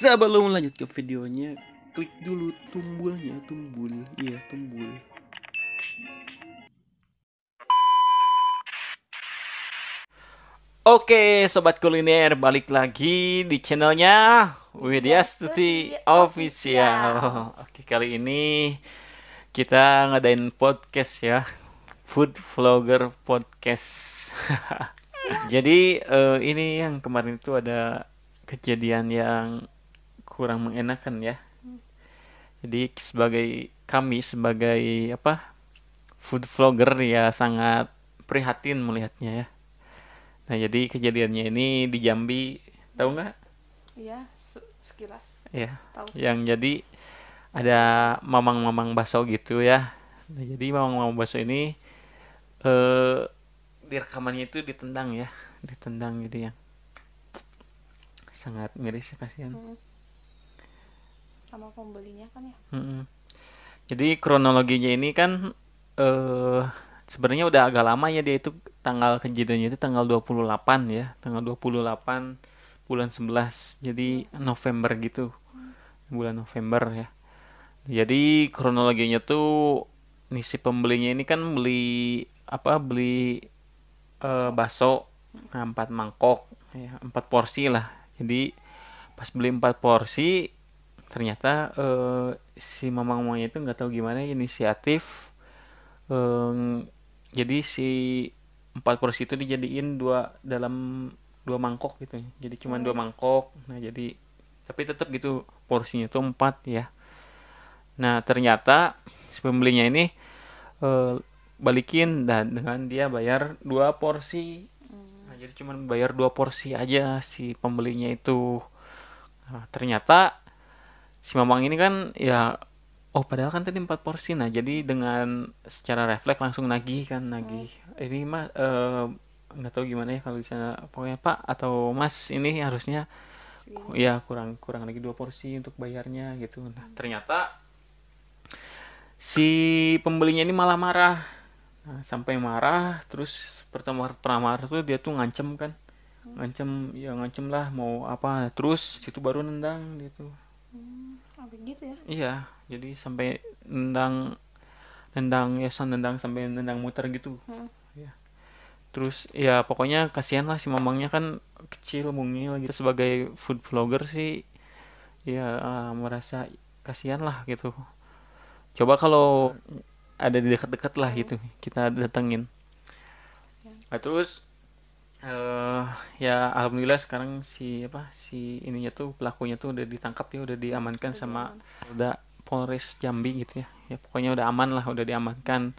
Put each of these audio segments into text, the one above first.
Sebelum lanjut ke videonya, klik dulu tombol. Iya, tombol. Oke, sobat kuliner, balik lagi di channelnya Widya Stuti Official. Oke, kali ini kita ngadain podcast ya, food vlogger podcast. Jadi ini yang kemarin itu ada kejadian yang kurang mengenakan ya. Jadi kami sebagai food vlogger ya sangat prihatin melihatnya ya. Nah, jadi kejadiannya ini di Jambi, tahu nggak? Iya, sekilas. Ya, Tahu. yang jadi ada mamang-mamang bakso gitu ya. Nah, jadi mamang-mamang bakso ini di rekamannya itu ditendang ya, ditendang gitu ya. Sangat miris ya, kasihan. Sama pembelinya kan ya. Jadi kronologinya ini kan sebenarnya udah agak lama ya, dia itu tanggal kejadiannya itu tanggal 28 ya, tanggal 28 bulan 11. Jadi November gitu. Bulan November ya. Jadi kronologinya tuh nih si pembelinya ini kan beli bakso 4 mangkok ya, 4 porsi lah. Jadi pas beli 4 porsi ternyata si mamang-mamangnya itu nggak tahu gimana inisiatif, eh, jadi si 4 porsi itu dijadiin dalam dua mangkok gitu ya. Jadi cuma 2 mangkok. Nah, jadi tapi tetap gitu porsinya tuh 4 ya. Nah, ternyata si pembelinya ini eh, balikin dan dengan dia bayar 2 porsi. Nah, jadi cuma bayar 2 porsi aja si pembelinya itu. Nah, ternyata si mamang ini kan ya, oh padahal kan tadi 4 porsi. Nah, jadi dengan secara refleks langsung nagih kan, nagih. Ini mah nggak tahu gimana ya kalau di sana, pokoknya Pak atau Mas ini harusnya ya kurang kurang lagi 2 porsi untuk bayarnya gitu. Nah, ternyata si pembelinya ini malah marah. Nah, sampai marah terus pertama marah tuh dia tuh ngancem kan, ngancem lah mau apa, terus situ baru nendang dia tuh. Sampai gitu ya. Iya, jadi sampai nendang, nendang ya, nendang sampai nendang muter gitu ya. Terus ya pokoknya kasihan lah si mamangnya, kan kecil mungil gitu. Sebagai food vlogger sih ya merasa kasihan lah gitu. Coba kalau ada di dekat-dekat lah gitu kita datengin. Nah, terus eh ya alhamdulillah sekarang si ininya tuh, pelakunya tuh udah ditangkap ya, udah diamankan sama udah Polres Jambi gitu ya. Ya pokoknya udah aman lah, udah diamankan.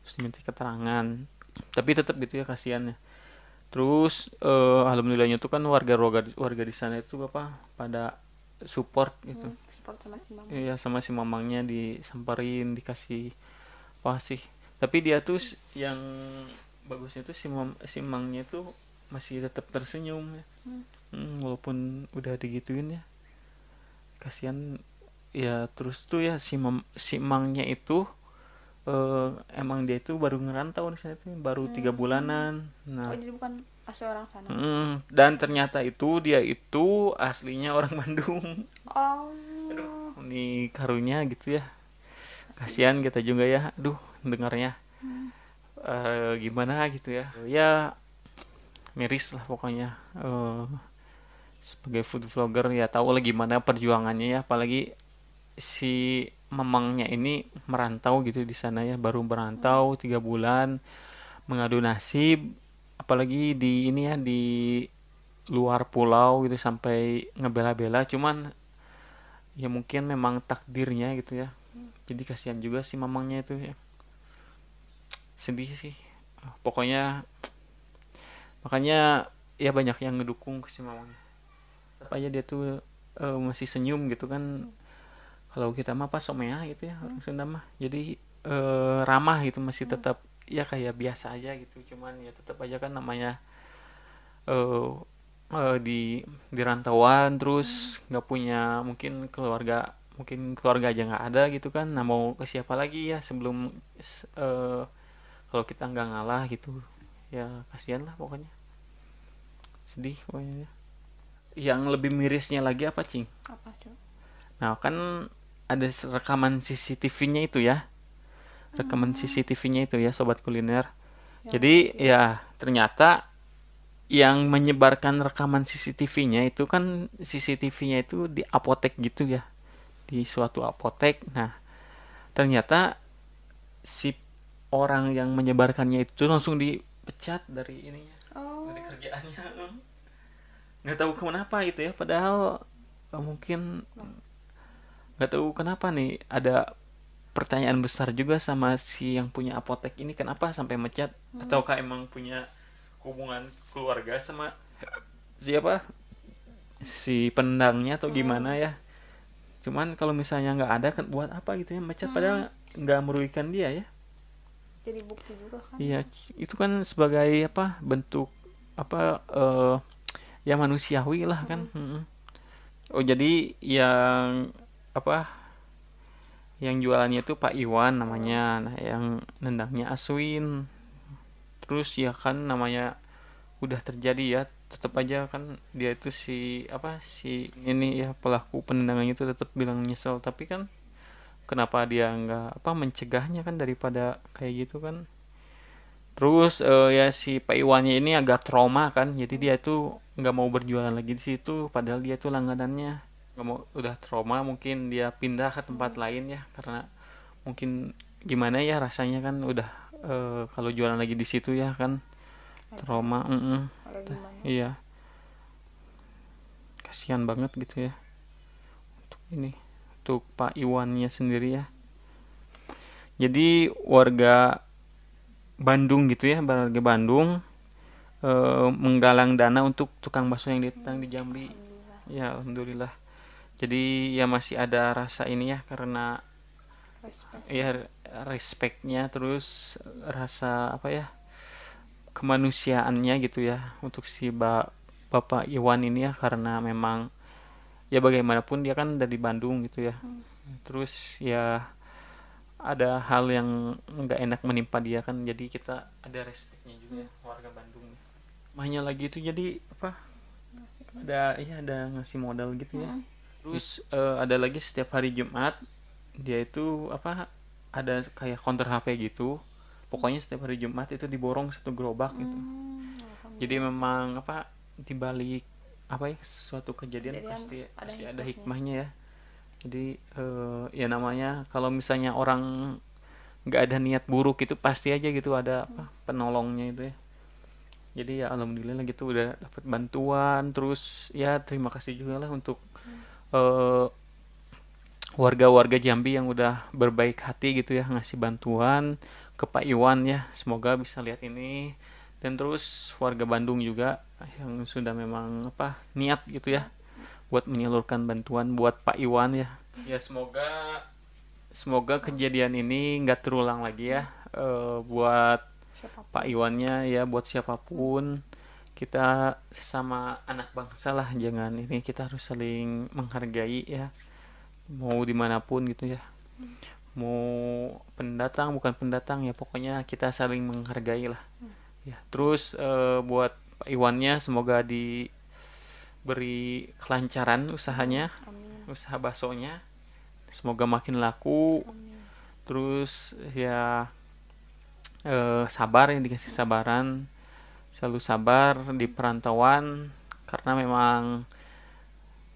Terus diminta keterangan. Tapi tetap gitu ya, kasihan ya. Terus alhamdulillahnya tuh kan warga warga warga di sana itu pada support gitu. Support sama si mama. Iya, sama si mamangnya disamperin, dikasih apa sih. Tapi dia tuh yang bagusnya tuh si mangnya tuh masih tetap tersenyum ya. Walaupun udah digituin ya. Kasihan ya. Terus tuh ya si mangnya itu emang dia itu baru ngerantau di sana tuh, baru 3 bulanan. Nah, Oh, jadi bukan asli orang sana. dan ternyata itu dia itu aslinya orang Bandung. Oh. Aduh, ini karunya gitu ya. Kasihan kita juga ya. Aduh, dengarnya. Gimana gitu ya. Ya miris lah pokoknya. Sebagai food vlogger ya tahu lah gimana perjuangannya ya, apalagi si memangnya ini merantau gitu di sana ya, baru merantau 3 bulan, mengadu nasib, apalagi di ini ya, di luar pulau gitu, sampai ngebela-bela. Cuman ya mungkin memang takdirnya gitu ya. Jadi kasihan juga si mamangnya itu ya. Sedih sih pokoknya. Makanya ya banyak yang ngedukung ke si mamangnya. Apa aja dia tuh masih senyum gitu kan. Kalau kita mah pas somea gitu ya, orang Sunda mah. Jadi ramah gitu, masih tetap ya kayak biasa aja gitu. Cuman ya tetap aja kan namanya eh di rantauan, terus nggak punya mungkin keluarga aja nggak ada gitu kan. Nah, mau ke siapa lagi ya sebelum eh, kalau kita nggak ngalah gitu ya. Kasihan lah pokoknya, sedih pokoknya. yang lebih mirisnya lagi apa, Cing? Apa tuh? Nah, kan ada rekaman CCTV-nya itu ya. Rekaman Hmm, CCTV-nya itu ya, sobat kuliner. yang Jadi lagi. ya ternyata yang menyebarkan rekaman CCTV-nya itu kan CCTV-nya itu di apotek gitu ya, di suatu apotek. Nah, ternyata si orang yang menyebarkannya itu langsung dipecat dari ininya, dari Oh, kerjaannya. Nggak tahu kenapa itu ya, padahal mungkin lah. nggak tahu kenapa nih, ada pertanyaan besar juga sama si yang punya apotek ini, kenapa sampai mecat, Hmm, ataukah emang punya hubungan keluarga sama siapa, si penendangnya, atau gimana hmm, ya. Cuman kalau misalnya nggak ada kan buat apa gitu ya mecat, hmm. padahal nggak merugikan dia ya. Jadi bukti juga kan Iya, itu. itu kan sebagai apa, bentuk apa, ya manusiawi lah kan. Hmm. Mm-mm. Oh, jadi yang apa, yang jualannya itu Pak Iwan Oh, namanya, nah yang nendangnya Aswin. Terus ya kan namanya udah terjadi ya, tetap aja kan dia itu si apa, si ini ya pelaku penendangannya itu tetap bilang nyesel, tapi kan kenapa dia nggak apa mencegahnya kan, daripada kayak gitu kan. Terus ya si Pak Iwannya ini agak trauma kan, jadi hmm. dia tuh nggak mau berjualan lagi di situ, padahal dia tuh langganannya. Nggak mau, udah trauma, mungkin dia pindah ke tempat Hmm. lain ya, karena mungkin gimana ya rasanya kan, udah kalau jualan lagi di situ ya kan Agak, trauma. agak gimana? Iya, kasihan banget gitu ya untuk ini, untuk Pak Iwannya sendiri ya. Jadi warga Bandung gitu ya, warga Bandung menggalang dana untuk tukang bakso yang ditentang Hmm. di Jambi. Alhamdulillah. Ya, alhamdulillah. Jadi ya masih ada rasa ini ya, karena Respect ya. ya respectnya, terus rasa apa ya, kemanusiaannya gitu ya untuk si Bapak Iwan ini ya, karena memang ya bagaimanapun dia kan dari Bandung gitu ya. Hmm. Terus ya ada hal yang nggak enak menimpa dia kan, jadi kita ada respectnya juga Hmm. ya, warga Bandung. Mahnya lagi itu jadi apa, Asik nih. ada iya, ada ngasih modal gitu ya. Hmm. Terus ada lagi setiap hari Jumat dia itu apa, ada kayak counter HP gitu. Pokoknya setiap hari Jumat itu diborong satu gerobak gitu. Hmm. Jadi Alhamdulillah. memang apa, dibalik apa ya suatu kejadian Kejadian pasti ada pasti ada hikmahnya. hikmahnya ya. Jadi ya namanya kalau misalnya orang nggak ada niat buruk itu pasti aja gitu ada Hmm. apa penolongnya itu ya. Jadi ya alhamdulillah gitu udah dapat bantuan, terus ya terima kasih juga lah untuk Hmm. eh, warga-warga Jambi yang udah berbaik hati gitu ya, ngasih bantuan ke Pak Iwan ya, semoga bisa lihat ini. Dan terus warga Bandung juga yang sudah memang apa niat gitu ya buat menyalurkan bantuan buat Pak Iwan ya. Ya semoga semoga Hmm. kejadian ini nggak terulang lagi ya, buat Pak Siapapun. Iwannya ya, buat Hmm. siapapun. Kita sesama anak bangsa lah, jangan ini, kita harus saling menghargai ya, mau dimanapun gitu ya, Hmm. mau pendatang bukan pendatang ya, pokoknya kita saling menghargai lah Hmm. ya. Terus buat Pak Iwannya semoga diberi kelancaran Hmm. usahanya, Amin. usaha baksonya, semoga makin laku. Amin. Terus ya sabar ya, dikasih Hmm. sabaran, selalu sabar di Hmm. perantauan, karena memang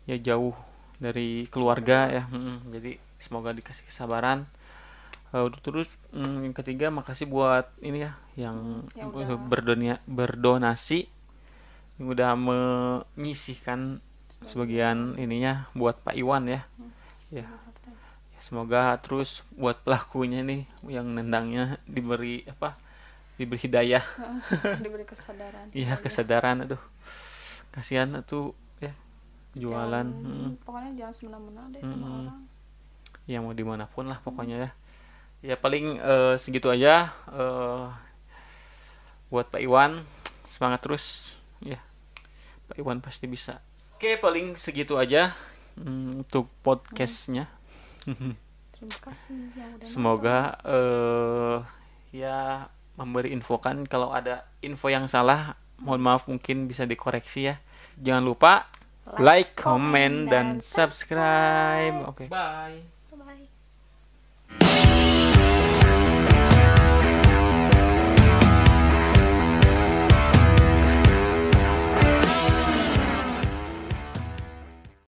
ya jauh dari keluarga Keluarga. ya. Jadi semoga dikasih kesabaran. Terus yang ketiga makasih buat ini ya Hmm. yang Yang udah berdonasi, yang udah menyisihkan sebagian. sebagian ininya buat Pak Iwan ya. Hmm. Ya, Sebagai harta. semoga terus buat pelakunya nih yang nendangnya diberi apa, diberi hidayah. Heeh, diberi kesadaran Iya, hidayah. kesadaran aduh, kasihan tuh ya Jangan, jualan. pokoknya jangan semena-mena deh sama Mm-mm. orang. Ya mau dimanapun lah Hmm. pokoknya ya. Ya paling segitu aja buat Pak Iwan, semangat terus ya, Pak Iwan pasti bisa. Oke, paling segitu aja untuk Hmm. podcastnya. Terima kasih yang udah nonton. Semoga ya memberi info, kan kalau ada info yang salah mohon maaf, mungkin bisa dikoreksi ya. Jangan lupa like, comment, dan subscribe. Oke, bye.